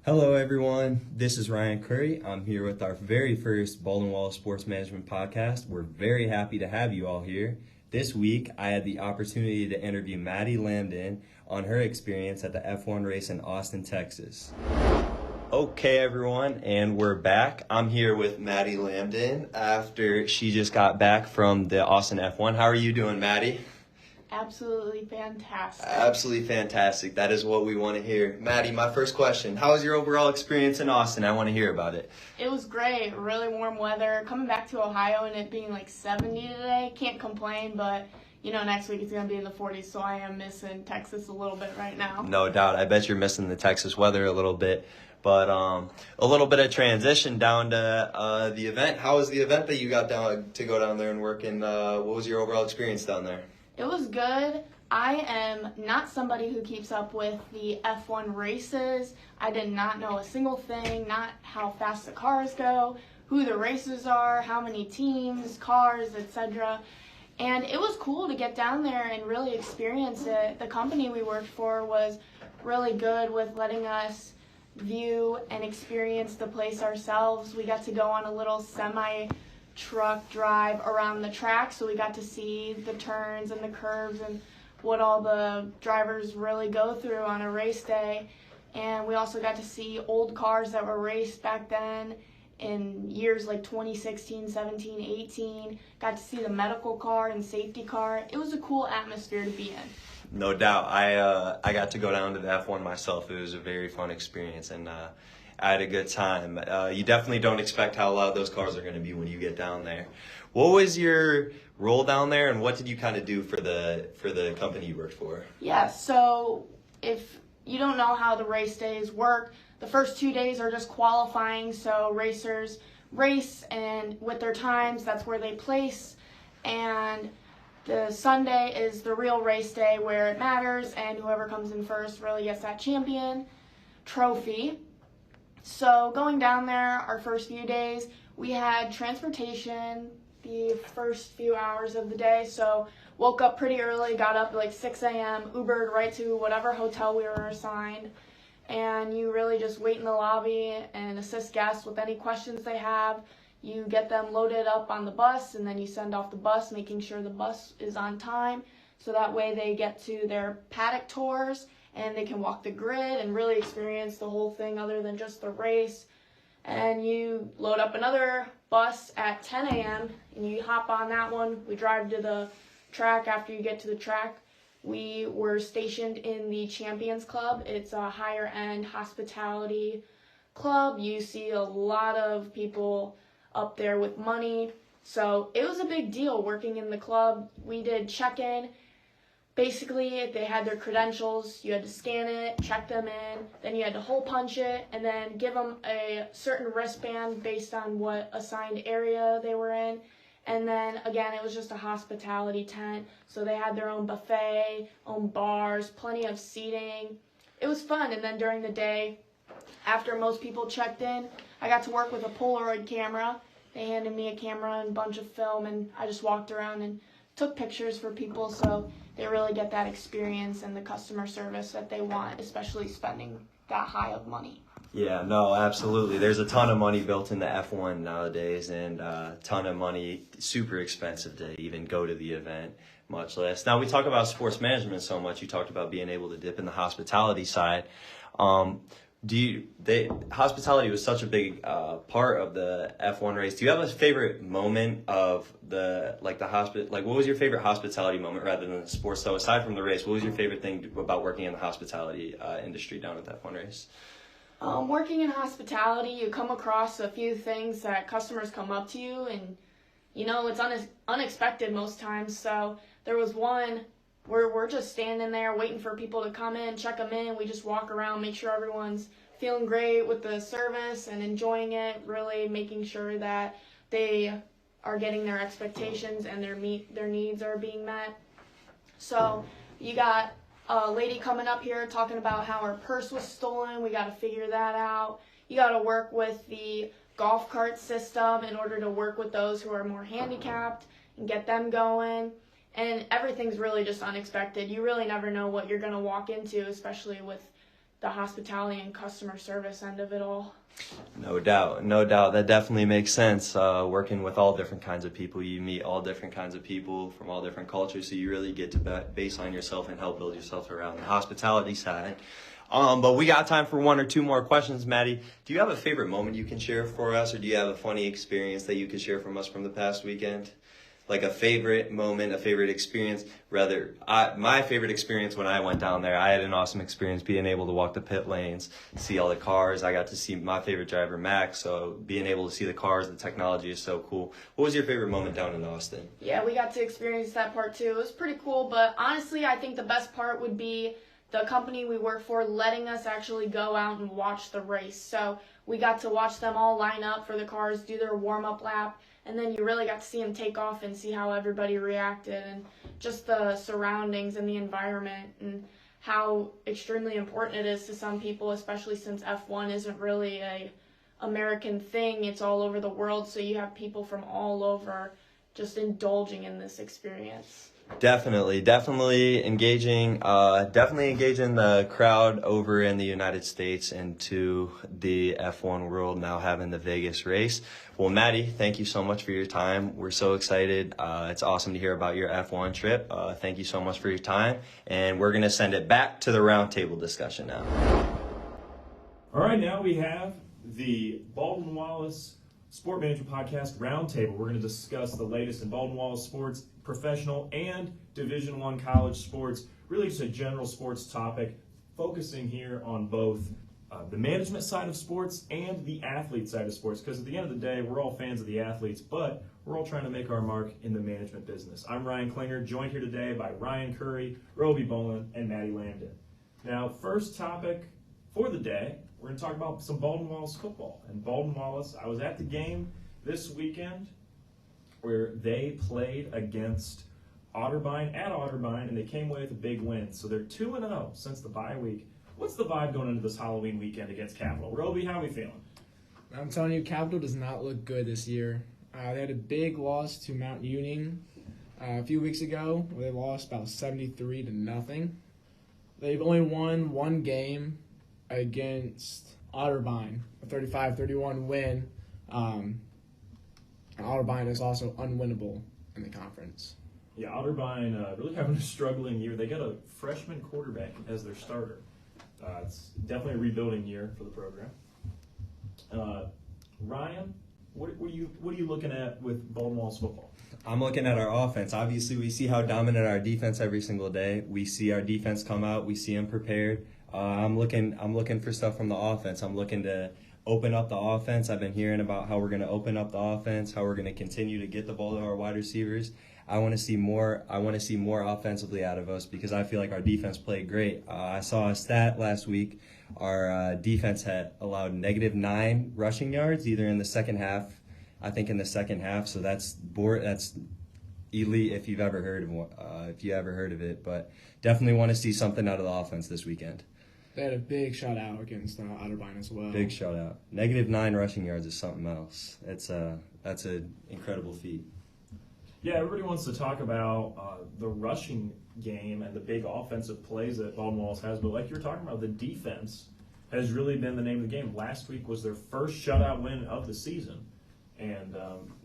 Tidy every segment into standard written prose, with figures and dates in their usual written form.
Hello, everyone. This is Ryan Curry. I'm here with our very first Ball and Wall Sports Management podcast. We're very happy to have you all here. This week, I had the opportunity to interview Maddy Lambdin on her experience at the F1 race in Austin, Texas. Okay, everyone, and we're back. I'm here with Maddy Lambdin after she just got back from the Austin F1. How are you doing, Maddy? Absolutely fantastic. Absolutely fantastic. That is what we want to hear. Maddy, my first question. How was your overall experience in Austin? I want to hear about it. It was great. Really warm weather. Coming back to Ohio and it being like 70 today, can't complain, but next week it's going to be in the 40s, so I am missing Texas a little bit right now. No doubt. I bet you're missing the Texas weather a little bit. But a little bit of transition down to the event. How was the event that you got to go down there and work in? What was your overall experience down there? It was good. I am not somebody who keeps up with the F1 races. I did not know a single thing, not how fast the cars go, who the racers are, how many teams, cars, etc. And it was cool to get down there and really experience it. The company we worked for was really good with letting us view and experience the place ourselves. We got to go on a little semi-truck drive around the track, so we got to see the turns and the curves and what all the drivers really go through on a race day. And we also got to see old cars that were raced back then in years like 2016, 17, 18. Got to see the medical car and safety car. It was a cool atmosphere to be in. No doubt. I got to go down to the F1 myself. It was a very fun experience, and I had a good time. You definitely don't expect how loud those cars are going to be when you get down there. What was your role down there, and what did you kind of do for the company you worked for? Yeah, so if you don't know how the race days work, the first 2 days are just qualifying, so racers race, and with their times, that's where they place, and the Sunday is the real race day where it matters, and whoever comes in first really gets that champion trophy. So going down there, our first few days, we had transportation the first few hours of the day. So woke up pretty early, got up at like 6 a.m., Ubered right to whatever hotel we were assigned. And you really just wait in the lobby and assist guests with any questions they have. You get them loaded up on the bus, and then you send off the bus, making sure the bus is on time. So that way they get to their paddock tours and they can walk the grid and really experience the whole thing other than just the race. And you load up another bus at 10 a.m. and you hop on that one. We drive to the track. After you get to the track, we were stationed in the Champions Club. It's a higher end hospitality club. You see a lot of people up there with money. So it was a big deal working in the club. We did check-in. Basically, if they had their credentials, you had to scan it, check them in, then you had to hole punch it, and then give them a certain wristband based on what assigned area they were in. And then, again, it was just a hospitality tent, so they had their own buffet, own bars, plenty of seating. It was fun, and then during the day, after most people checked in, I got to work with a Polaroid camera. They handed me a camera and a bunch of film, and I just walked around and took pictures for people, so they really get that experience and the customer service that they want, especially spending that high of money. Yeah, no, absolutely. There's a ton of money built into F1 nowadays, and a ton of money, super expensive to even go to the event, much less. Now, we talk about sports management so much. You talked about being able to dip in the hospitality side. Hospitality was such a big part of the F1 race. Do you have a favorite moment of what was your favorite hospitality moment rather than the sports? So aside from the race, what was your favorite thing about working in the hospitality industry down at the F1 race? Working in hospitality, you come across a few things that customers come up to you, and it's unexpected most times. So there was one where we're just standing there waiting for people to come in, check them in. We just walk around, make sure everyone's feeling great with the service and enjoying it, really making sure that they are getting their expectations and their needs are being met. So you got a lady coming up here talking about how her purse was stolen. We got to figure that out. You got to work with the golf cart system in order to work with those who are more handicapped and get them going. And everything's really just unexpected. You really never know what you're going to walk into, especially with the hospitality and customer service end of it all. No doubt, no doubt. That definitely makes sense. Working with all different kinds of people, you meet all different kinds of people from all different cultures, so you really get to baseline yourself and help build yourself around the hospitality side. But we got time for one or two more questions, Maddy. Do you have a favorite moment you can share for us, or do you have a funny experience that you could share from us from the past weekend? Like a favorite moment, a favorite experience. My favorite experience when I went down there, I had an awesome experience being able to walk the pit lanes, see all the cars. I got to see my favorite driver, Max, so being able to see the cars, the technology is so cool. What was your favorite moment down in Austin? Yeah, we got to experience that part too. It was pretty cool, but honestly, I think the best part would be the company we work for letting us actually go out and watch the race. So we got to watch them all line up for the cars, do their warm-up lap, and then you really got to see them take off and see how everybody reacted and just the surroundings and the environment and how extremely important it is to some people, especially since F1 isn't really a American thing. It's all over the world, so you have people from all over just indulging in this experience. Definitely engaging the crowd over in the United States into the F1 world, now having the Vegas race. Well, Maddy, thank you so much for your time. We're so excited. It's awesome to hear about your F1 trip. Thank you so much for your time. And we're going to send it back to the roundtable discussion now. All right, now we have the Baldwin Wallace Sport Management Podcast Roundtable. We're going to discuss the latest in Baldwin Wallace sports, professional and Division I college sports, really just a general sports topic, focusing here on both the management side of sports and the athlete side of sports, because at the end of the day, we're all fans of the athletes, but we're all trying to make our mark in the management business. I'm Ryan Klinger, joined here today by Ryan Curry, Roby Bolin, and Maddy Lambdin. Now, first topic for the day, we're going to talk about some Baldwin Wallace football. And Baldwin Wallace, I was at the game this weekend where they played against Otterbein at Otterbein, and they came away with a big win. So they're 2-0 since the bye week. What's the vibe going into this Halloween weekend against Capital? Roby, how are we feeling? I'm telling you, Capital does not look good this year. They had a big loss to Mount Union a few weeks ago, where they lost about 73-0. They've only won one game against Otterbein, a 35-31 win. And Otterbein is also unwinnable in the conference. Yeah, Otterbein really having a struggling year. They got a freshman quarterback as their starter. It's definitely a rebuilding year for the program. Ryan, what are you looking at with Baldwin Wallace football? I'm looking at our offense. Obviously, we see how dominant our defense every single day. We see our defense come out. We see them prepared. I'm looking for stuff from the offense. I'm looking to open up the offense. I've been hearing about how we're going to open up the offense, how we're going to continue to get the ball to our wide receivers. I want to see more offensively out of us because I feel like our defense played great. I saw a stat last week. Our defense had allowed -9 rushing yards either in the second half. I think in the second half. So that's elite if you've ever heard of it. But definitely want to see something out of the offense this weekend. They had a big shutout against Otterbein as well. Big shutout. -9 rushing yards is something else. That's an incredible feat. Yeah, everybody wants to talk about the rushing game and the big offensive plays that Baldwin Wallace has, but like you were talking about, the defense has really been the name of the game. Last week was their first shutout win of the season, and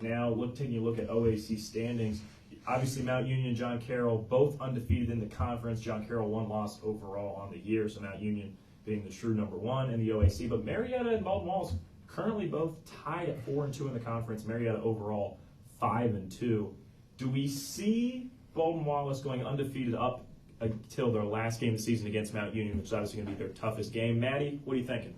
now taking a look at OAC standings, obviously Mount Union and John Carroll both undefeated in the conference. John Carroll 1 loss overall on the year, so Mount Union being the true number 1 in the OAC, but Marietta and Baldwin Wallace currently both tied at 4-2 in the conference. Marietta overall 5-2. Do we see Baldwin Wallace going undefeated up until their last game of the season against Mount Union, which is obviously going to be their toughest game? Maddy, what are you thinking?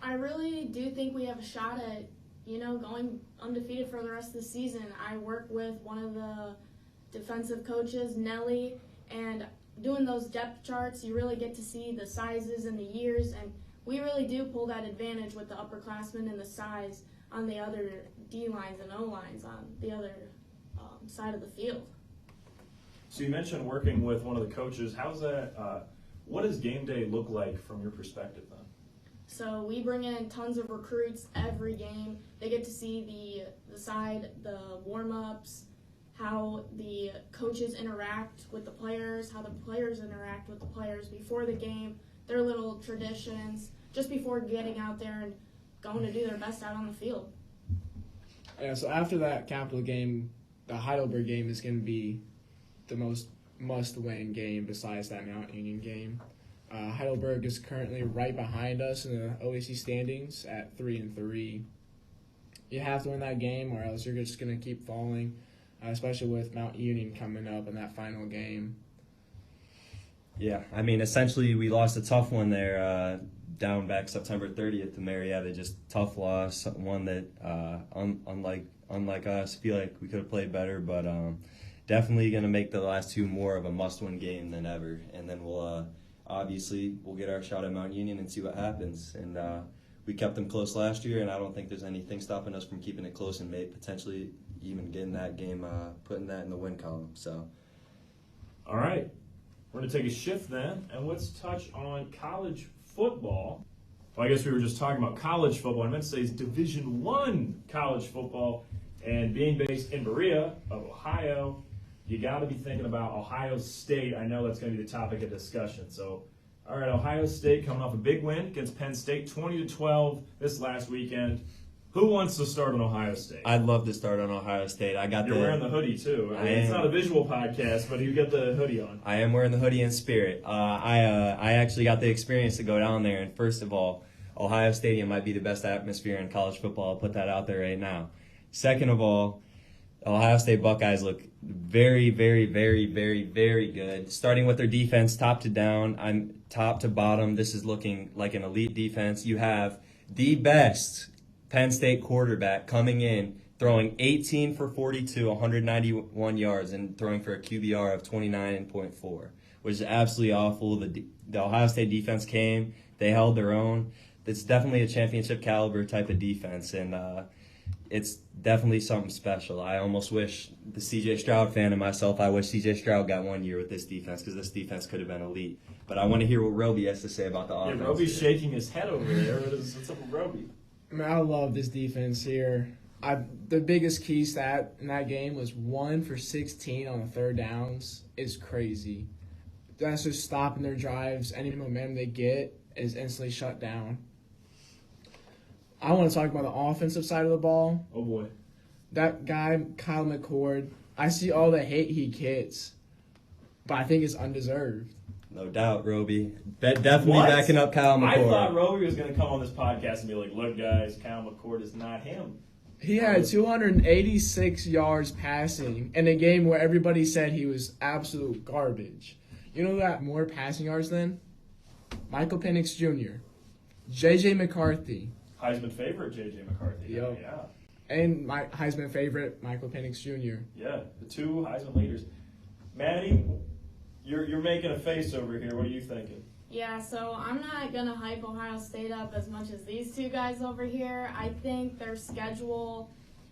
I really do think we have a shot at, going undefeated for the rest of the season. I work with one of the defensive coaches, Nelly, and doing those depth charts, you really get to see the sizes and the years, and we really do pull that advantage with the upperclassmen and the size on the other D-lines and O-lines on the other side of the field. So you mentioned working with one of the coaches. How's that? What does game day look like from your perspective then? So we bring in tons of recruits every game. They get to see the side, the warm-ups, how the coaches interact with the players, how the players interact with the players before the game, their little traditions just before getting out there and going to do their best out on the field. Yeah, so after that Capital game, the Heidelberg game is going to be the most must-win game besides that Mount Union game. Heidelberg is currently right behind us in the OAC standings at 3-3. You have to win that game, or else you're just going to keep falling, especially with Mount Union coming up in that final game. Yeah, I mean, essentially we lost a tough one there down back September 30th to Marietta. Just tough loss, one that unlike us, I feel like we could have played better, but definitely going to make the last two more of a must-win game than ever. And then we'll get our shot at Mount Union and see what happens. And we kept them close last year, and I don't think there's anything stopping us from keeping it close and potentially even getting that game, putting that in the win column. So, All right. We're going to take a shift then, and let's touch on college football. Well, I guess we were just talking about college football. I meant to say it's Division I college football. And being based in Berea of Ohio, you got to be thinking about Ohio State. I know that's going to be the topic of discussion. So, all right, Ohio State coming off a big win against Penn State, 20-12 this last weekend. Who wants to start on Ohio State? I'd love to start on Ohio State. You're wearing the hoodie too. It's not a visual podcast, but you get the hoodie on. I am wearing the hoodie in spirit. I actually got the experience to go down there, and first of all, Ohio Stadium might be the best atmosphere in college football. I'll put that out there right now. Second of all, Ohio State Buckeyes look very, very, very, very, very good. Starting with their defense, top to bottom, this is looking like an elite defense. You have the best Penn State quarterback coming in, throwing 18 for 42, 191 yards, and throwing for a QBR of 29.4, which is absolutely awful. The Ohio State defense came, they held their own. It's definitely a championship caliber type of defense, and it's definitely something special. I almost wish, the C.J. Stroud fan and myself, I wish C.J. Stroud got 1 year with this defense, because this defense could have been elite. But I want to hear what Roby has to say about the offense. Yeah, Roby's shaking his head over there. What's up with Roby? I mean, I love this defense here. The biggest key stat in that game was 1 for 16 on the third downs. Is crazy. That's just stopping their drives. Any momentum they get is instantly shut down. I want to talk about the offensive side of the ball. Oh, boy. That guy, Kyle McCord, I see all the hate he gets, but I think it's undeserved. No doubt, Roby. Definitely What? backing up Kyle McCord. I thought Roby was going to come on this podcast and be like, look, guys, Kyle McCord is not him. He had 286 yards passing in a game where everybody said he was absolute garbage. You know who got more passing yards than? Michael Penix Jr., J.J. McCarthy. Heisman favorite, J.J. McCarthy. Yep. Yeah. And my Heisman favorite, Michael Penix Jr. Yeah, the two Heisman leaders. Maddie, you're making a face over here. What are you thinking? Yeah, so I'm not going to hype Ohio State up as much as these two guys over here. I think their schedule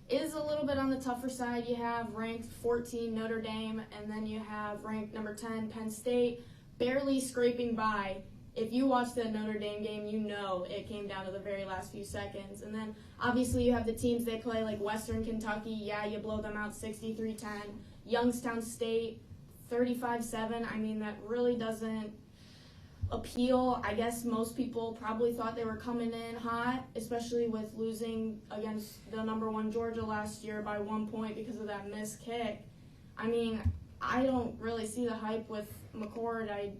is a little bit on the tougher side. You have ranked 14 Notre Dame, and then you have ranked number 10 Penn State, barely scraping by. If you watch the Notre Dame game, you know it came down to the very last few seconds. And then, obviously, you have the teams they play, like Western Kentucky. Yeah, you blow them out 63-10. Youngstown State, 35-7. I mean, that really doesn't appeal. I guess most people probably thought they were coming in hot, especially with losing against the number 1 Georgia last year by 1 point because of that missed kick. I mean, I don't really see the hype with McCord. I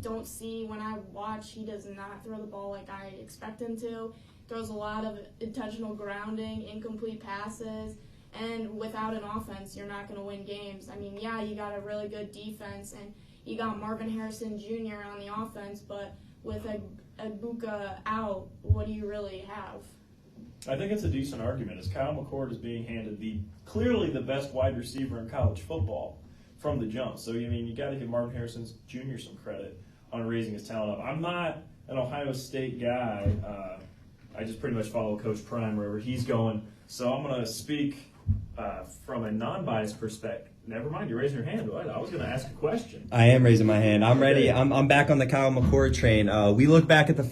don't see, when I watch, he does not throw the ball like I expect him to. Throws a lot of intentional grounding, incomplete passes, and without an offense, you're not going to win games. I mean, yeah, you got a really good defense, and you got Marvin Harrison Jr. on the offense, but with Abuka out, what do you really have? I think it's a decent argument, as Kyle McCord is being handed clearly the best wide receiver in college football from the jump. So, I mean, you got to give Marvin Harrison Jr. some credit on raising his talent up. I'm not an Ohio State guy. I just pretty much follow Coach Prime wherever he's going. So I'm going to speak from a non-biased perspective. Never mind, you're raising your hand. What? I was going to ask a question. I am raising my hand. I'm ready. I'm back on the Kyle McCord train. We look back at the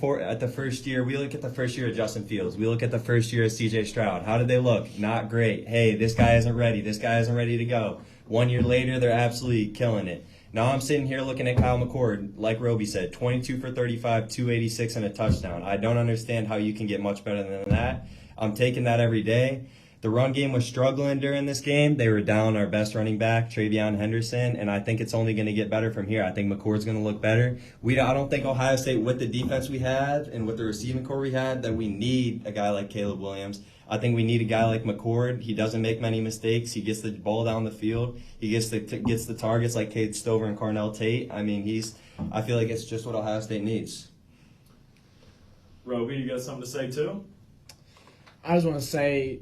first year. We look at the first year of Justin Fields. We look at the first year of C.J. Stroud. How did they look? Not great. Hey, this guy isn't ready. This guy isn't ready to go. 1 year later, they're absolutely killing it. Now I'm sitting here looking at Kyle McCord, like Roby said, 22 for 35, 286 and a touchdown. I don't understand how you can get much better than that. I'm taking that every day. The run game was struggling during this game. They were down our best running back, Travion Henderson, and I think it's only going to get better from here. I think McCord's going to look better. I don't think Ohio State, with the defense we had and with the receiving core we had, that we need a guy like Caleb Williams. I think we need a guy like McCord. He doesn't make many mistakes. He gets the ball down the field. He gets the targets like Cade Stover and Carnell Tate. I mean, I feel like it's just what Ohio State needs. Roby, you got something to say too? I just want to say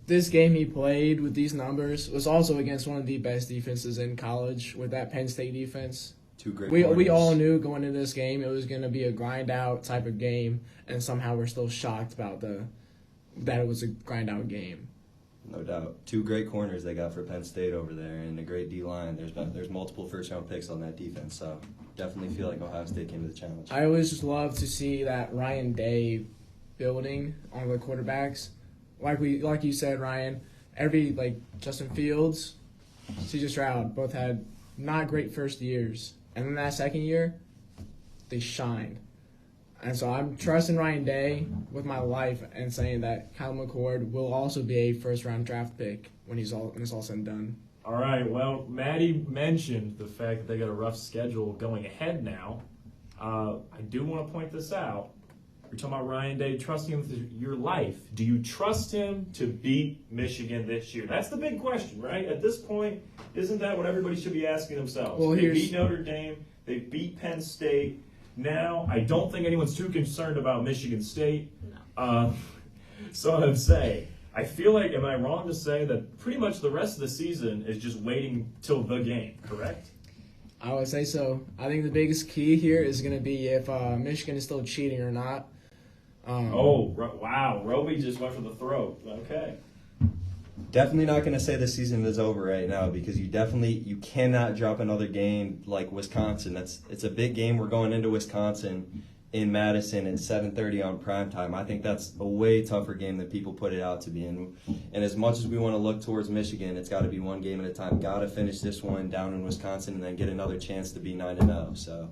this game he played with these numbers was also against one of the best defenses in college with that Penn State defense. Two great We all knew going into this game it was going to be a grind-out type of game, and somehow we're still shocked about that it was a grind-out game. No doubt. Two great corners they got for Penn State over there, and a great D-line. There's multiple first-round picks on that defense, so definitely feel like Ohio State came to the challenge. I always just love to see that Ryan Day building on the quarterbacks. Like you said, Ryan, Justin Fields, C.J. Stroud, both had not great first years. And then that second year, they shined. And so I'm trusting Ryan Day with my life and saying that Kyle McCord will also be a first-round draft pick when it's all said and done. All right, well, Maddy mentioned the fact that they got a rough schedule going ahead now. I do want to point this out. You're talking about Ryan Day trusting him with your life. Do you trust him to beat Michigan this year? That's the big question, right? At this point, isn't that what everybody should be asking themselves? Well, they beat Notre Dame. They beat Penn State. Now, I don't think anyone's too concerned about Michigan State. No. So I'm saying, I feel like, am I wrong to say that pretty much the rest of the season is just waiting till the game, correct? I would say so. I think the biggest key here is going to be if Michigan is still cheating or not. Wow. Roby just went for the throat. Okay. Definitely not going to say the season is over right now, because you cannot drop another game like Wisconsin. It's a big game. We're going into Wisconsin in Madison at 7:30 on primetime. I think that's a way tougher game than people put it out to be. And as much as we want to look towards Michigan, it's got to be one game at a time. Got to finish this one down in Wisconsin and then get another chance to be 9-0. So,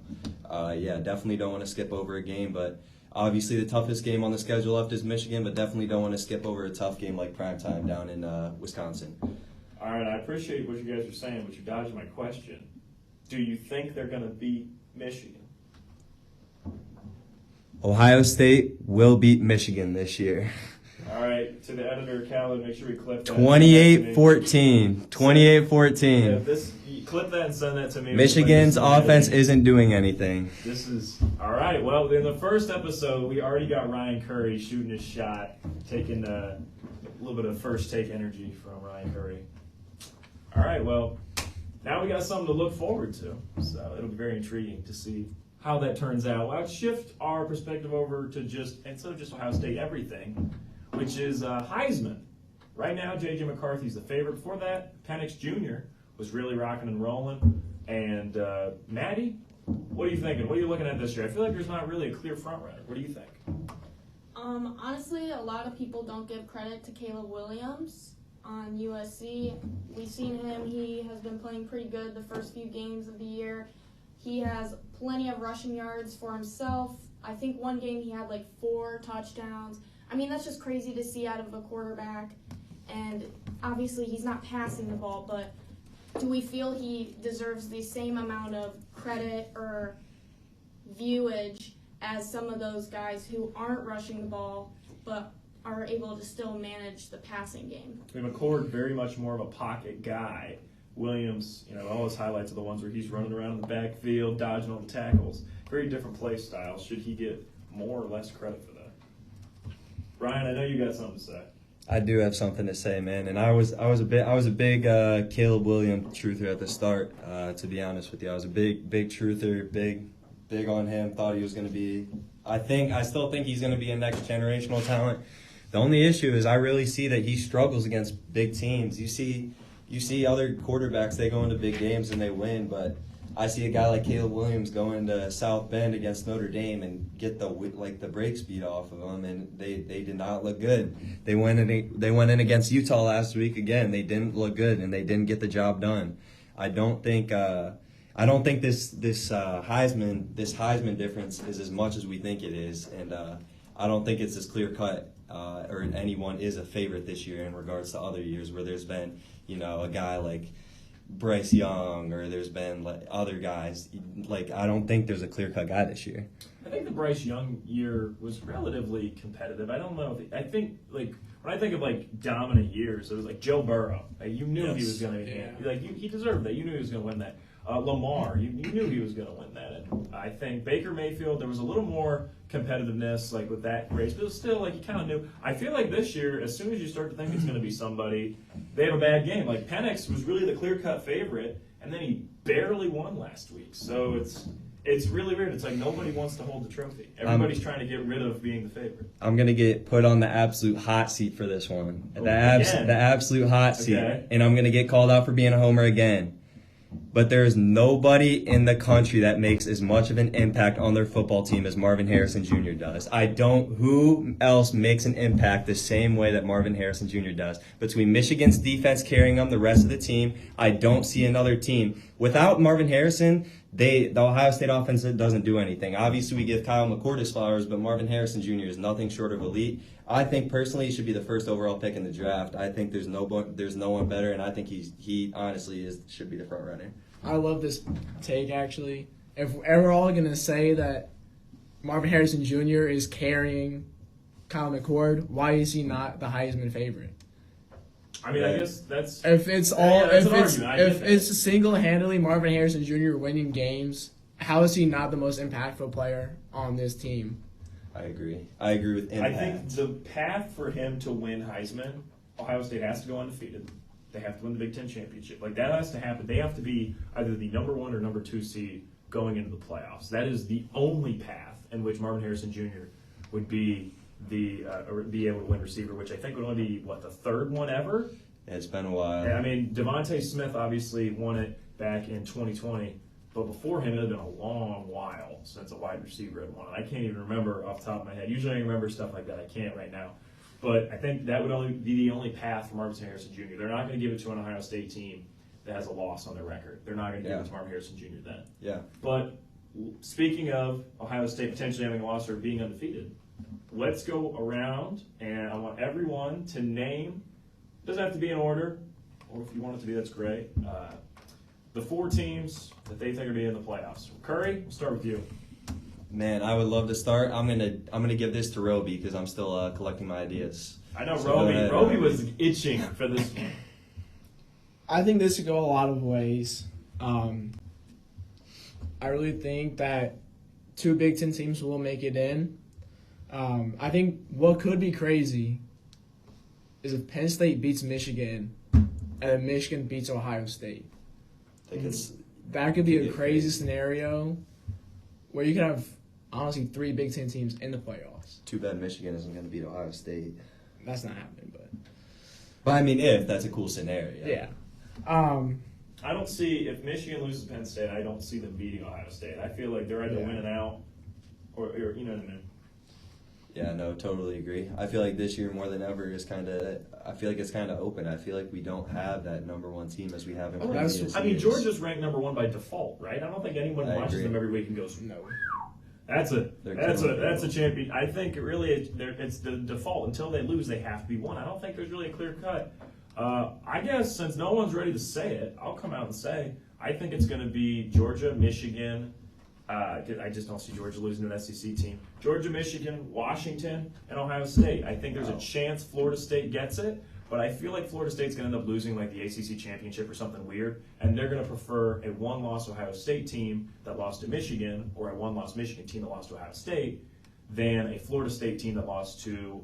definitely don't want to skip over a game. But obviously the toughest game on the schedule left is Michigan, but definitely don't want to skip over a tough game like primetime down in Wisconsin. All right, I appreciate what you guys are saying, but you dodged my question. Do you think they're going to beat Michigan? Ohio State will beat Michigan this year. All right, to the editor, Khaled, make sure you clip that. 28-14. 28-14. Clip that and send that to me. Michigan's offense isn't doing anything. This is all right. Well, in the first episode, we already got Ryan Curry shooting his shot, taking a little bit of first take energy from Ryan Curry. All right. Well, now we got something to look forward to. So it'll be very intriguing to see how that turns out. Well, I'll shift our perspective over to instead of just Ohio State, everything, which is Heisman. Right now, J.J. McCarthy's the favorite. Before that, Penix Jr. was really rocking and rolling. And Maddy, what are you thinking? What are you looking at this year? I feel like there's not really a clear front runner. What do you think? Honestly, a lot of people don't give credit to Caleb Williams on USC. We've seen him. He has been playing pretty good the first few games of the year. He has plenty of rushing yards for himself. I think one game he had 4 touchdowns. I mean, that's just crazy to see out of a quarterback. And obviously he's not passing the ball, but do we feel he deserves the same amount of credit or viewage as some of those guys who aren't rushing the ball but are able to still manage the passing game? I mean, McCord, very much more of a pocket guy. Williams, all his highlights are the ones where he's running around in the backfield, dodging all the tackles. Very different play styles. Should he get more or less credit for that? Ryan, I know you got something to say. I do have something to say, man, and I was a big Caleb Williams truther at the start. To be honest with you, I was a big truther, big on him. Thought he was going to be. I still think he's going to be a next generational talent. The only issue is I really see that he struggles against big teams. You see other quarterbacks, they go into big games and they win, but I see a guy like Caleb Williams go into South Bend against Notre Dame and get the brakes beat off of them, and they did not look good. They went in against Utah last week again. They didn't look good and they didn't get the job done. I I don't think this Heisman difference is as much as we think it is, and I don't think it's as clear cut or anyone is a favorite this year in regards to other years where there's been a guy like Bryce Young or there's been like other guys. Like I don't think there's a clear cut guy this year. I think the Bryce Young year was relatively competitive. I don't know. I think like when I think of like dominant years, it was like Joe Burrow. Like, you knew he was going to he deserved that. You knew he was going to win that. Lamar, you knew he was going to win that. And I think Baker Mayfield, there was a little more competitiveness like with that race, but it was still like you kind of knew. I feel like this year, as soon as you start to think it's going to be somebody, they have a bad game. Like Penix was really the clear-cut favorite, and then he barely won last week. So it's really weird. It's like nobody wants to hold the trophy. Everybody's trying to get rid of being the favorite. I'm going to get put on the absolute hot seat for this one. The absolute hot seat. Okay. And I'm going to get called out for being a homer again. But there is nobody in the country that makes as much of an impact on their football team as Marvin Harrison Jr. does. Who else makes an impact the same way that Marvin Harrison Jr. does? Between Michigan's defense carrying them, the rest of the team, I don't see another team. Without Marvin Harrison, the Ohio State offense doesn't do anything. Obviously, we give Kyle McCord his flowers, but Marvin Harrison Jr. is nothing short of elite. I think personally he should be the first overall pick in the draft. I think there's no one better, and I think he honestly should be the front runner. I love this take, actually. If we're all going to say that Marvin Harrison Jr. is carrying Kyle McCord, why is he not the Heisman favorite? I mean, I guess that's if it's it's single-handedly Marvin Harrison Jr. winning games, how is he not the most impactful player on this team? I agree with impact. I think the path for him to win Heisman, Ohio State has to go undefeated. They have to win the Big Ten championship. Like that has to happen. They have to be either the number 1 or number 2 seed going into the playoffs. That is the only path in which Marvin Harrison Jr. would be or be able to win receiver, which I think would only be the third one ever. It's been a while. I mean, Devontae Smith obviously won it back in 2020, but before him it had been a long while since a wide receiver had won it. I can't even remember off the top of my head. Usually I remember stuff like that. I can't right now. But I think that would only be the only path for Marvin Harrison Jr. They're not going to give it to an Ohio State team that has a loss on their record. They're not going to give it to Marvin Harrison Jr. then. Yeah. But speaking of Ohio State potentially having a loss or being undefeated, let's go around, and I want everyone to name, doesn't have to be in order, or if you want it to be, that's great, the 4 teams that they think are being in the playoffs. Curry, we'll start with you. Man, I would love to start. I'm gonna give this to Roby because I'm still collecting my ideas. I know So Roby was itching for this one. I think this could go a lot of ways. I really think that 2 Big Ten teams will make it in. I think what could be crazy is if Penn State beats Michigan and then Michigan beats Ohio State. That could be a crazy scenario where you could have, honestly, 3 Big Ten teams in the playoffs. Too bad Michigan isn't going to beat Ohio State. That's not happening, but I mean, if that's a cool scenario. yeah. I don't see, if Michigan loses Penn State, I don't see them beating Ohio State. I feel like they're either winning out or you know what I mean. Yeah, no, totally agree. I feel like this year more than ever is I feel like it's kind of open. I feel like we don't have that number 1 team as we have in previous years. I mean, Georgia's ranked number 1 by default, right? I don't think anyone watches them every week and goes, No. That's a champion. I think it's the default. Until they lose, they have to be 1. I don't think there's really a clear cut. I guess since no one's ready to say it, I'll come out and say I think it's going to be Georgia, Michigan. I just don't see Georgia losing to an SEC team. Georgia, Michigan, Washington, and Ohio State. I think there's a chance Florida State gets it, but I feel like Florida State's going to end up losing like the ACC championship or something weird, and they're going to prefer a 1-loss Ohio State team that lost to Michigan or a 1-loss Michigan team that lost to Ohio State than a Florida State team that lost to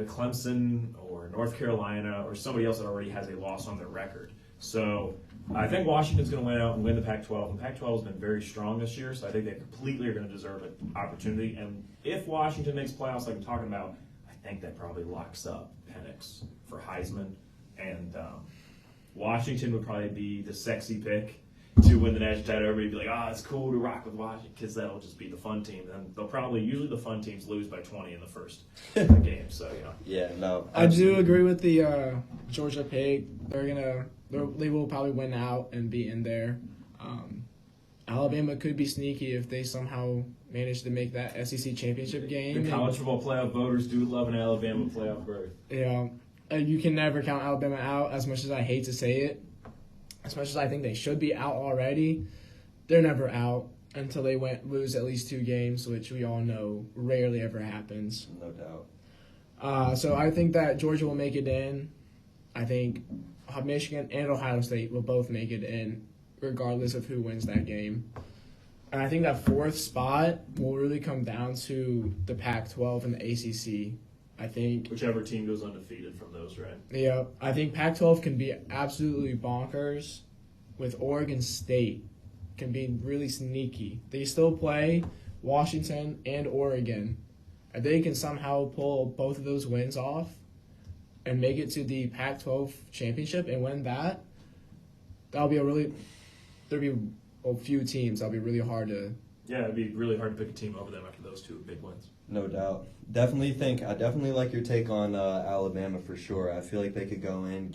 Clemson or North Carolina or somebody else that already has a loss on their record. So I think Washington's going to win out and win the Pac-12, and Pac-12 has been very strong this year, so I think they completely are going to deserve an opportunity. And if Washington makes playoffs like I'm talking about, I think that probably locks up Penix for Heisman, and Washington would probably be the sexy pick. to win the national title. Everybody be like, it's cool to rock with Washington because that'll just be the fun team. And they'll probably, usually the fun teams lose by 20 in the first game. So, Yeah, no. I do agree with the Georgia pick. They will probably win out and be in there. Alabama could be sneaky if they somehow manage to make that SEC championship game. The college football playoff voters do love an Alabama playoff berth. Yeah, you can never count Alabama out. As much as I hate to say it, as much as I think they should be out already, they're never out until they lose at least 2 games, which we all know rarely ever happens. No doubt. So I think that Georgia will make it in. I think Michigan and Ohio State will both make it in, regardless of who wins that game. And I think that 4th spot will really come down to the Pac-12 and the ACC. I think Whichever team goes undefeated from those, right? Yeah, I think Pac-12 can be absolutely bonkers, with Oregon State can be really sneaky. They still play Washington and Oregon. If they can somehow pull both of those wins off and make it to the Pac-12 championship and win that, there'll be a few teams that'll be really hard to. Yeah, it'd be really hard to pick a team over them after those 2 big wins. No doubt. I definitely like your take on Alabama for sure. I feel like they could go in,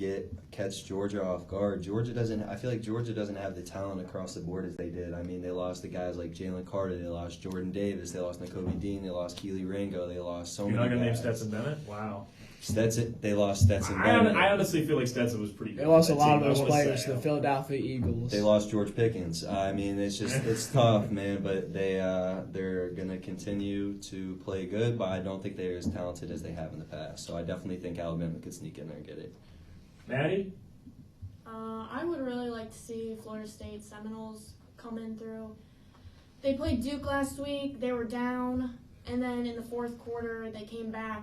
catch Georgia off guard. I feel like Georgia doesn't have the talent across the board as they did. I mean, they lost the guys like Jalen Carter, they lost Jordan Davis, they lost Nakobe Dean, they lost Keely Ringo, they lost so many guys. You're not going to name Stetson Bennett? Wow. They lost Stetson Bennett. I honestly feel like Stetson was pretty good. They lost a lot of those players to the Philadelphia Eagles. They lost George Pickens. I mean, it's tough, man. But they're gonna continue to play good, but I don't think they're as talented as they have in the past. So I definitely think Alabama could sneak in there and get it. Maddie? I would really like to see Florida State Seminoles come in through. They played Duke last week. They were down, and then in the 4th quarter, they came back,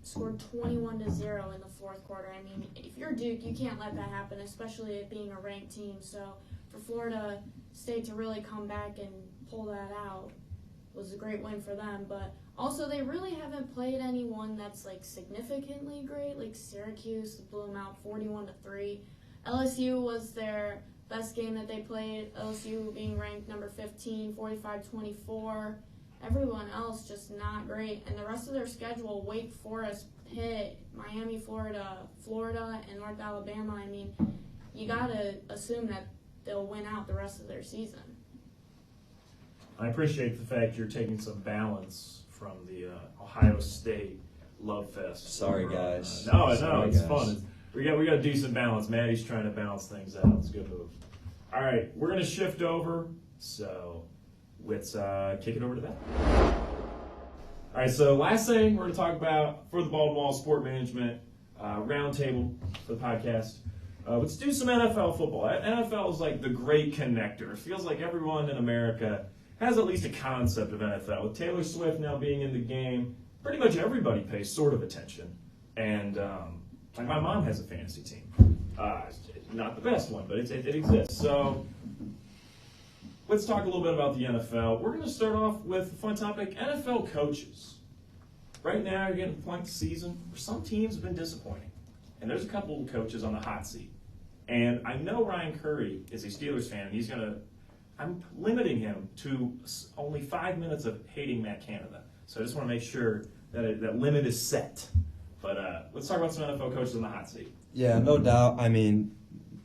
scored 21-0 in the 4th quarter. I mean, if you're Duke, you can't let that happen, especially it being a ranked team. So for Florida State to really come back and pull that out was a great win for them. But also, they really haven't played anyone that's like significantly great. Like Syracuse blew them out 41-3. LSU was their best game that they played. LSU being ranked number 15, 45-24. Everyone else just not great. And the rest of their schedule, Wake Forest, Pitt, Miami, Florida, and North Alabama, I mean, you got to assume that they'll win out the rest of their season. I appreciate the fact you're taking some balance from the Ohio State love fest. Sorry, guys. No, Sorry, it's guys. fun. We got a decent balance. Maddie's trying to balance things out. It's a good move. All right, we're going to shift over. So let's kick it over to that. All right, so last thing we're going to talk about for the Bald Wall Sport Management Roundtable for the podcast. Let's do some NFL football. NFL is like the great connector. It feels like everyone in America has at least a concept of NFL. With Taylor Swift now being in the game, pretty much everybody pays sort of attention. And like my mom has a fantasy team. Not the best one, but it exists. So let's talk a little bit about the NFL. We're going to start off with a fun topic, NFL coaches. Right now, you're getting to the point of the season where some teams have been disappointing. And there's a couple of coaches on the hot seat. And I know Ryan Curry is a Steelers fan, and I'm limiting him to only 5 minutes of hating Matt Canada. So I just want to make sure that that limit is set. But let's talk about some NFL coaches on the hot seat. Yeah, no doubt. I mean,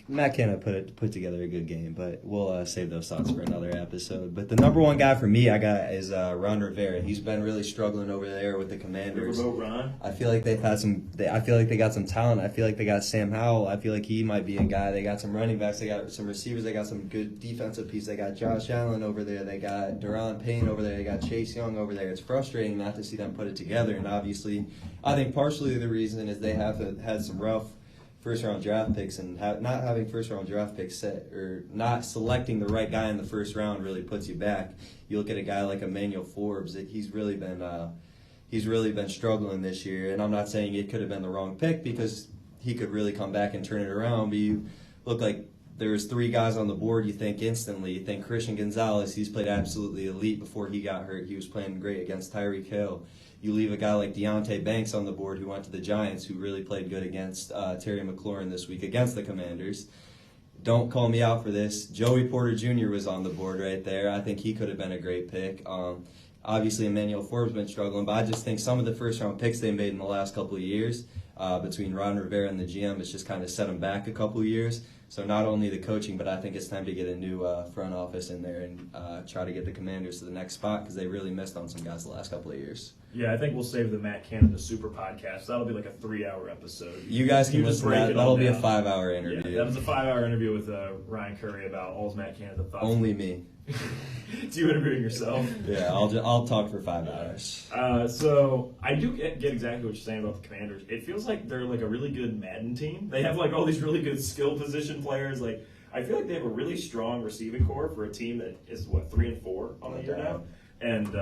Matt Canada put together a good game, but we'll save those thoughts for another episode. But the number one guy for me I got is Ron Rivera. He's been really struggling over there with the Commanders. Riverboat Ron. I feel like I feel like they got some talent. I feel like they got Sam Howell. I feel like he might be a guy. They got some running backs. They got some receivers. They got some good defensive pieces. They got Josh Allen over there. They got Daron Payne over there. They got Chase Young over there. It's frustrating not to see them put it together. And obviously, I think partially the reason is they have had some rough first-round draft picks, and not having first-round draft picks set or not selecting the right guy in the first round really puts you back. You look at a guy like Emmanuel Forbes; he's really been struggling this year. And I'm not saying it could have been the wrong pick because he could really come back and turn it around. But you look like there's 3 guys on the board. You think instantly. You think Christian Gonzalez. He's played absolutely elite before he got hurt. He was playing great against Tyreek Hill. You leave a guy like Deontay Banks on the board who went to the Giants, who really played good against Terry McLaurin this week against the Commanders. don't call me out for this. Joey Porter Jr. was on the board right there. I think he could have been a great pick. Obviously, Emmanuel Forbes been struggling, but I just think some of the first-round picks they made in the last couple of years between Ron Rivera and the GM, it's just kind of set them back a couple of years. So not only the coaching, but I think it's time to get a new front office in there and try to get the Commanders to the next spot because they really missed on some guys the last couple of years. Yeah, I think we'll save the Matt Canada Super Podcast. That'll be like a 3-hour episode. You guys can listen to that. That'll be a 5-hour Yeah, interview. that was a 5-hour interview with Ryan Curry about all Matt Canada thoughts. Only me. Do you interviewing yourself? Yeah, I'll talk for 5 hours. So I do get exactly what you're saying about the Commanders. It feels like they're like a really good Madden team. They have like all these really good skill position players. Like I feel like they have a really strong receiving core for a team that is 3-4 on the year now. And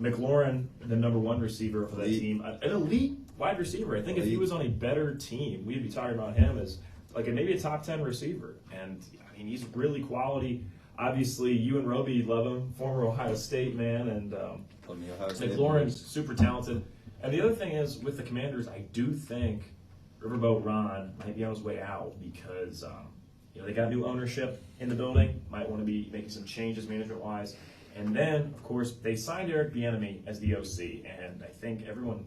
McLaurin, the number 1 receiver for that team, an elite wide receiver. I think if he was on a better team, we'd be talking about him as like maybe a top 10 receiver. And I mean, he's really quality. Obviously, you and Roby love him, former Ohio State man, and McLaurin's super talented. And the other thing is, with the Commanders, I do think Riverboat Ron might be on his way out because they got new ownership in the building, might want to be making some changes management-wise. And then, of course, they signed Eric Bieniemy as the OC, and I think everyone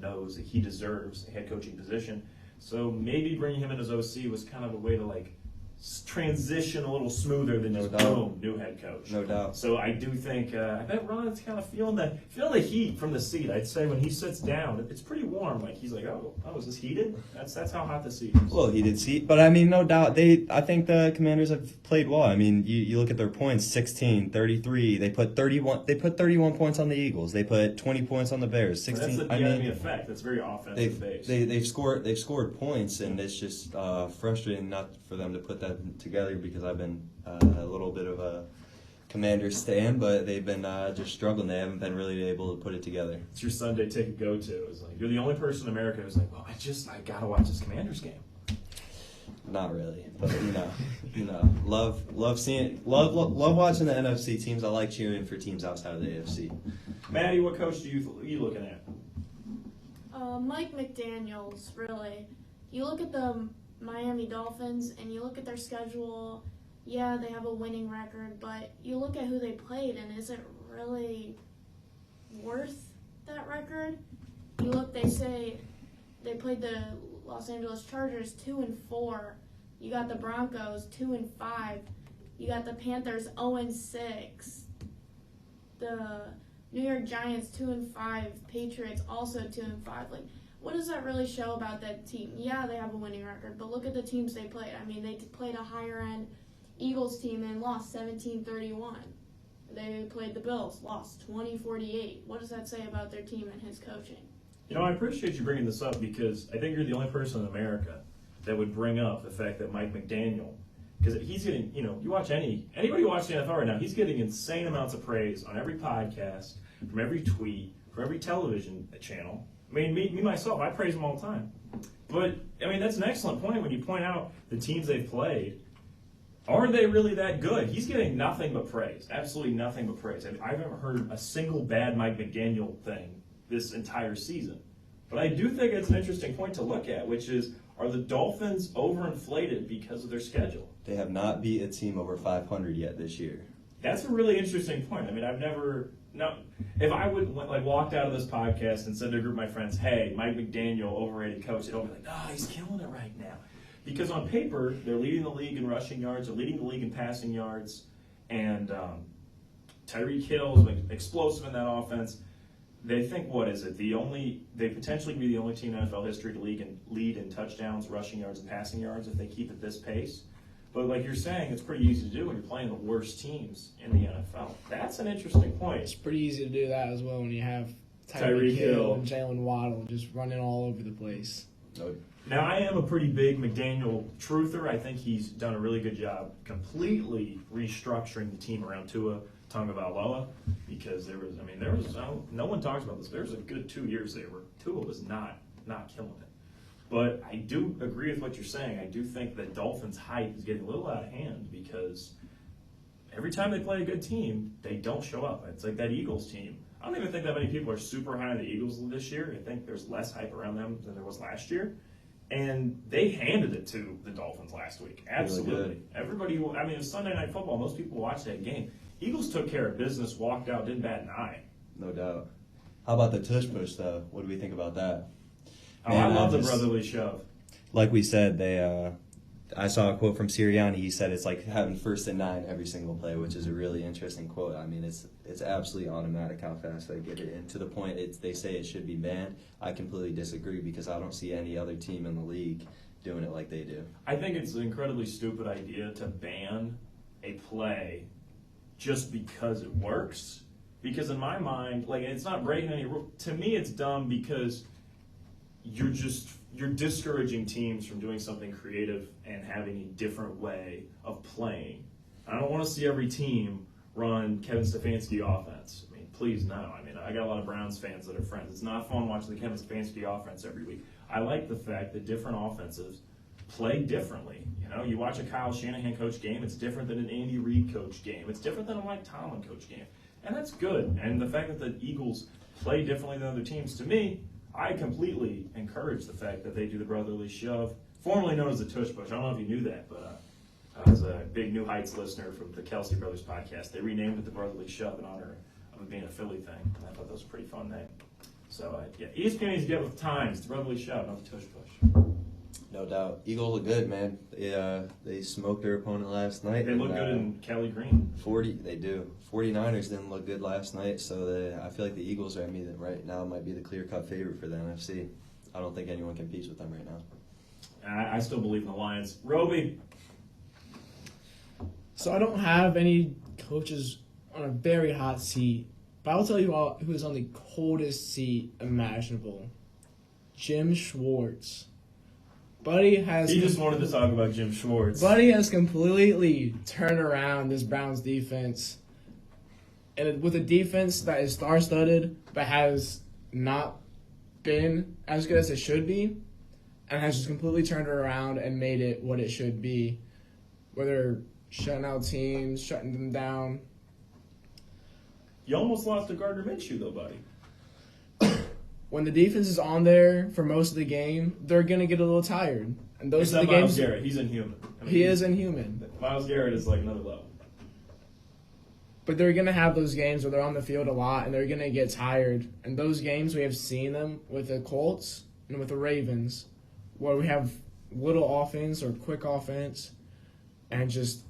knows that he deserves a head coaching position. So maybe bringing him in as OC was kind of a way to transition a little smoother than just boom, new head coach. No doubt. So I do think I bet Ron's kind of feeling the heat from the seat. I'd say when he sits down, it's pretty warm. Like he's like, oh, is this heated? That's how hot the seat is. Well, heated seat, but I mean, no doubt I think the Commanders have played well. I mean, you look at their points: 16, 33. They put 31. They put 31 points on the Eagles. They put 20 points on the Bears. 16. That's the Bieniemy effect. That's very offensive based. They've scored points, and it's just frustrating not for them to put that together because I've been a little bit of a Commanders stan, but they've been just struggling. They haven't been really able to put it together. It's your Sunday ticket go-to. It's like you're the only person in America who's like, well, I gotta watch this Commanders game. Not really, but love watching the NFC teams. I like cheering for teams outside of the AFC. Maddie, what coach are you looking at? Mike McDaniels, really. You look at the Miami Dolphins and you look at their schedule. Yeah, they have a winning record, but you look at who they played, and is it really worth that record? You look, they say they played the Los Angeles Chargers 2-4. You got the Broncos 2-5. You got the Panthers 0-6. The New York Giants 2-5. Patriots also 2-5. Like, what does that really show about that team? Yeah, they have a winning record, but look at the teams they played. I mean, they played a higher-end Eagles team and lost 17-31. They played the Bills, lost 20-48. What does that say about their team and his coaching? I appreciate you bringing this up because I think you're the only person in America that would bring up the fact that Mike McDaniel, because he's getting, you watch anybody who watches the NFL right now, he's getting insane amounts of praise on every podcast, from every tweet, from every television channel. I mean, me myself, I praise him all the time. But, I mean, that's an excellent point when you point out the teams they've played. Are they really that good? He's getting nothing but praise. Absolutely nothing but praise. I've never heard a single bad Mike McDaniel thing this entire season. But I do think it's an interesting point to look at, which is, are the Dolphins overinflated because of their schedule? They have not beat a team over 500 yet this year. That's a really interesting point. I mean, if I would walked out of this podcast and said to a group of my friends, hey, Mike McDaniel, overrated coach, they'd all be like, no, he's killing it right now. Because on paper, they're leading the league in rushing yards, they're leading the league in passing yards, and Tyreek Hill is explosive in that offense. They think, they potentially could be the only team in NFL history to lead in touchdowns, rushing yards, and passing yards if they keep at this pace. But like you're saying, it's pretty easy to do when you're playing the worst teams in the NFL. That's an interesting point. It's pretty easy to do that as well when you have Tyreek Hill and Jalen Waddle just running all over the place. Now, I am a pretty big McDaniel truther. I think he's done a really good job completely restructuring the team around Tua Tagovailoa because no one talks about this. There was a good 2 years there where Tua was not killing it. But I do agree with what you're saying. I do think that Dolphins' hype is getting a little out of hand because every time they play a good team, they don't show up. It's like that Eagles team. I don't even think that many people are super high on the Eagles this year. I think there's less hype around them than there was last year. And they handed it to the Dolphins last week. Absolutely. Really Everybody, I mean, it was Sunday Night Football. Most people watched that game. Eagles took care of business, walked out, didn't bat an eye. No doubt. How about the tush push, though? What do we think about that? Oh, Man, I love the just- brotherly shove. Like we said, I saw a quote from Sirianni. He said it's like having 1st and 9 every single play, which is a really interesting quote. I mean, it's absolutely automatic how fast they get it. And to the point they say it should be banned, I completely disagree because I don't see any other team in the league doing it like they do. I think it's an incredibly stupid idea to ban a play just because it works. Because in my mind, like, it's not breaking any rule. To me, it's dumb because you're discouraging teams from doing something creative and having a different way of playing. I don't want to see every team run Kevin Stefanski offense. I mean, please no. I mean, I got a lot of Browns fans that are friends. It's not fun watching the Kevin Stefanski offense every week. I like the fact that different offenses play differently. You know, you watch a Kyle Shanahan coach game, it's different than an Andy Reid coach game. It's different than a Mike Tomlin coach game. And that's good. And the fact that the Eagles play differently than other teams, to me, I completely encourage the fact that they do the brotherly shove, formerly known as the tush push. I don't know if you knew that, but as a big New Heights listener from the Kelsey Brothers podcast, they renamed it the brotherly shove in honor of it being a Philly thing. And I thought that was a pretty fun name. So, yeah, ESPN needs to get with the times, the brotherly shove, not the tush push. No doubt. Eagles look good, man. They smoked their opponent last night. They look good in Kelly Green. 40, they do. 49ers didn't look good last night, so I feel like the Eagles are, I mean, right now might be the clear-cut favorite for the NFC. I don't think anyone competes with them right now. I still believe in the Lions. Roby. So I don't have any coaches on a very hot seat, but I'll tell you all who is on the coldest seat imaginable. Jim Schwartz. He just wanted to talk about Jim Schwartz. Buddy has completely turned around this Browns defense. And with a defense that is star-studded, but has not been as good as it should be, and has just completely turned it around and made it what it should be. Whether shutting out teams, shutting them down. You almost lost to Gardner Minshew, though, buddy. When the defense is on there for most of the game, they're going to get a little tired. And those are the games. Myles Garrett, he's inhuman. He is inhuman. Myles Garrett is like another level. But they're going to have those games where they're on the field a lot and they're going to get tired. And those games, we have seen them with the Colts and with the Ravens, where we have little offense or quick offense and just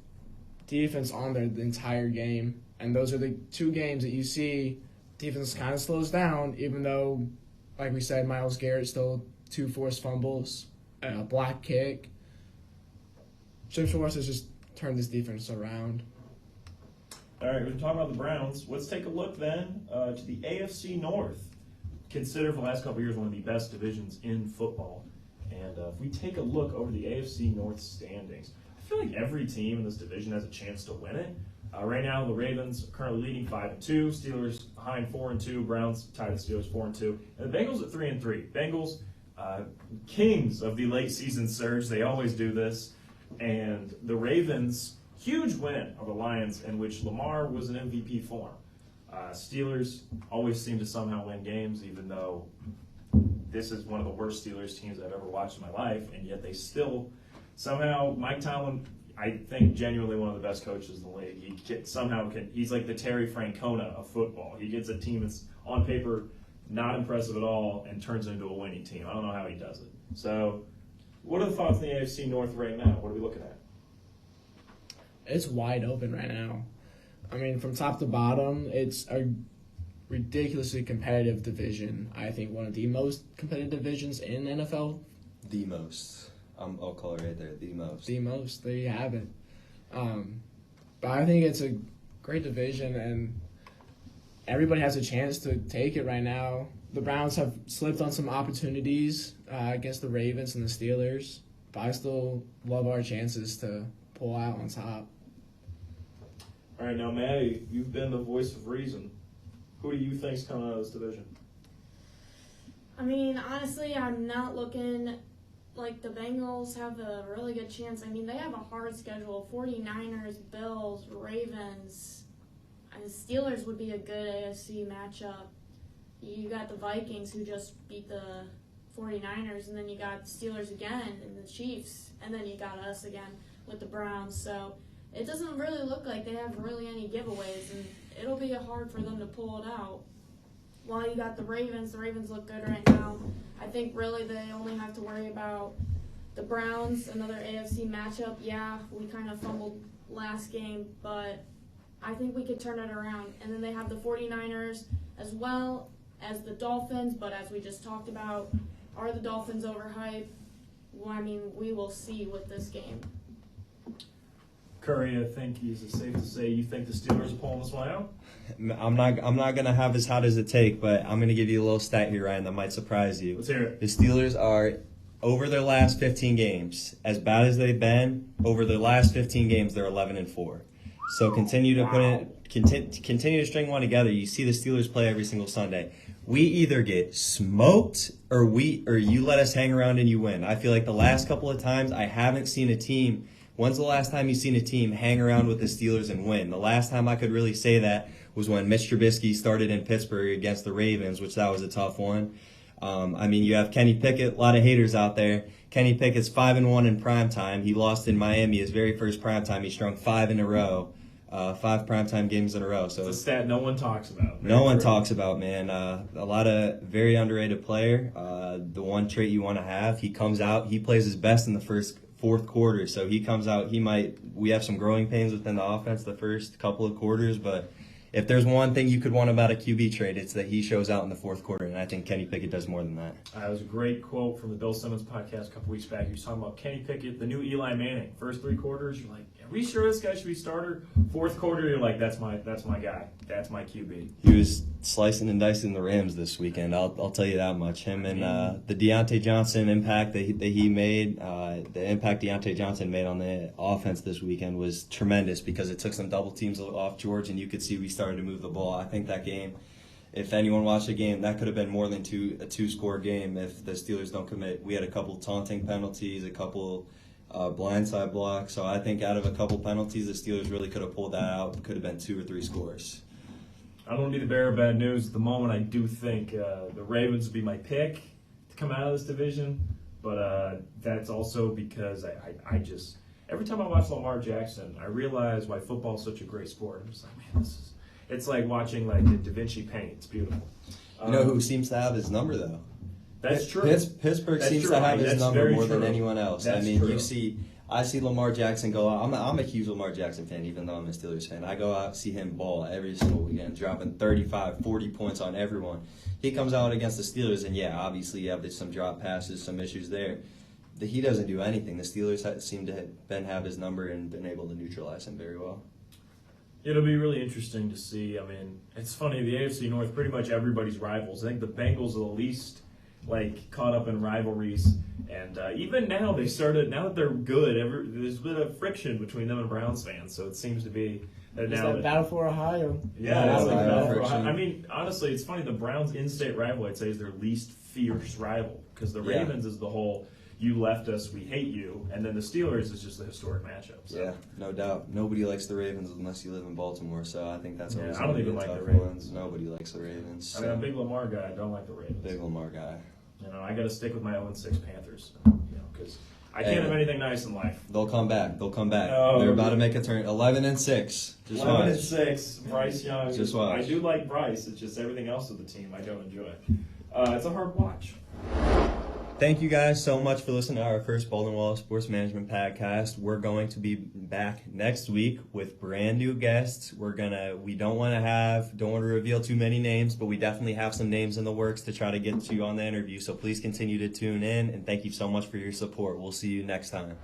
defense on there the entire game. And those are the two games that you see defense kind of slows down, even though, like we said, Myles Garrett still 2 forced fumbles, a block kick. Jim Schwartz has just turned this defense around. All right, we're talking about the Browns. Let's take a look then to the AFC North. Considered for the last couple of years one of the best divisions in football. And if we take a look over the AFC North standings, I feel like every team in this division has a chance to win it. Right now, the Ravens are currently leading 5-2. Steelers behind 4-2. Browns tied with Steelers 4-2. And the Bengals at 3-3. Bengals, kings of the late season surge. They always do this. And the Ravens, huge win over the Lions, in which Lamar was in MVP form. Steelers always seem to somehow win games, even though this is one of the worst Steelers teams I've ever watched in my life, and yet they still somehow, Mike Tomlin, I think genuinely one of the best coaches in the league. He's like the Terry Francona of football. He gets a team that's on paper not impressive at all and turns it into a winning team. I don't know how he does it. So, what are the thoughts in the AFC North right now? What are we looking at? It's wide open right now. I mean, from top to bottom, it's a ridiculously competitive division. I think one of the most competitive divisions in the NFL. The most. I'll call it right there, the most. The most. There you have it. But I think it's a great division, and everybody has a chance to take it right now. The Browns have slipped on some opportunities against the Ravens and the Steelers, but I still love our chances to pull out on top. All right, now, Maddie, you've been the voice of reason. Who do you think's coming out of this division? I mean, honestly, I'm not looking like the Bengals have a really good chance. I mean, they have a hard schedule. 49ers, Bills, Ravens, and the Steelers would be a good AFC matchup. You got the Vikings, who just beat the 49ers, and then you got the Steelers again and the Chiefs, and then you got us again with the Browns. So it doesn't really look like they have really any giveaways, and it'll be hard for them to pull it out. While you got the Ravens look good right now. I think really they only have to worry about the Browns, another AFC matchup. Yeah, we kind of fumbled last game, but I think we could turn it around. And then they have the 49ers as well as the Dolphins, but as we just talked about, are the Dolphins overhyped? Well, I mean, we will see with this game. Curry, I think is it safe to say you think the Steelers are pulling this one out? I'm not gonna have as hot as it take, but I'm gonna give you a little stat here, Ryan, that might surprise you. Let's hear it. The Steelers are, over their last 15 games, as bad as they've been, over their last 15 games, they're 11-4. So continue to continue to string one together. You see the Steelers play every single Sunday. We either get smoked or you let us hang around and you win. I feel like the last couple of times I haven't seen a team. When's the last time you've seen a team hang around with the Steelers and win? The last time I could really say that was when Mitch Trubisky started in Pittsburgh against the Ravens, which that was a tough one. I mean, you have Kenny Pickett, a lot of haters out there. Kenny Pickett's 5-1 in primetime. He lost in Miami his very first primetime. He strung 5 in a row, 5 primetime games in a row. So it's a stat no one talks about. No one talks about, man. A lot of very underrated player. The one trait you want to have, he comes out, he plays his best in the fourth quarter. So he comes out, we have some growing pains within the offense the first couple of quarters, but if there's one thing you could want about a QB trade, it's that he shows out in the fourth quarter, and I think Kenny Pickett does more than that. That was a great quote from the Bill Simmons podcast a couple weeks back. He was talking about Kenny Pickett, the new Eli Manning. First 3 quarters, you're like, are we sure this guy should be starter? Fourth quarter, you're like, that's my guy. That's my QB. He was slicing and dicing the Rams this weekend. I'll tell you that much. Him and the Deontay Johnson impact that he made, the impact Deontay Johnson made on the offense this weekend was tremendous because it took some double teams off George, and you could see we started to move the ball. I think that game, if anyone watched the game, that could have been more than a 2-score game if the Steelers don't commit. We had a couple taunting penalties, a couple blindside blocks. So I think out of a couple penalties, the Steelers really could have pulled that out. It could have been 2 or 3 scores. I don't want to be the bearer of bad news at the moment. I do think the Ravens would be my pick to come out of this division, but that's also because I just every time I watch Lamar Jackson, I realize why football is such a great sport. I'm just like, man, it's like watching like Da Vinci paint. It's beautiful. You know who seems to have his number though? That's true. Pittsburgh seems to have his number more than anyone else. That's I mean, true. I see Lamar Jackson go out. I'm a huge Lamar Jackson fan, even though I'm a Steelers fan. I go out and see him ball every single weekend, dropping 35, 40 points on everyone. He comes out against the Steelers, and yeah, obviously you have some drop passes, some issues there. He doesn't do anything. The Steelers seem to have his number and been able to neutralize him very well. It'll be really interesting to see. I mean, it's funny, the AFC North, pretty much everybody's rivals. I think the Bengals are the least caught up in rivalries, and even now now that they're good, there's been a friction between them and Browns fans. So it seems to be that now that battle for Ohio. Yeah, it's like Ohio battle for friction. Ohio. I mean, honestly, it's funny. The Browns' in-state rival, I'd say, is their least fierce rival because the Ravens is the whole "you left us, we hate you," and then the Steelers is just the historic matchup. So. Yeah, no doubt. Nobody likes the Ravens unless you live in Baltimore. So I think that's always I don't gonna be even a like tough the Ravens. one. Nobody likes the Ravens. I mean, I'm a big Lamar guy. I don't like the Ravens. Big Lamar guy. You know, I got to stick with my 0-6 Panthers. Because I can't have anything nice in life. They'll come back. No, They're about to make a turn. 11-6. Just 11-6. Bryce Young. Just watch. I do like Bryce. It's just everything else of the team I don't enjoy. It's a hard watch. Thank you guys so much for listening to our first Baldwin Wallace Sports Management podcast. We're going to be back next week with brand new guests. We don't want to reveal too many names, but we definitely have some names in the works to try to get you on the interview. So please continue to tune in, and thank you so much for your support. We'll see you next time.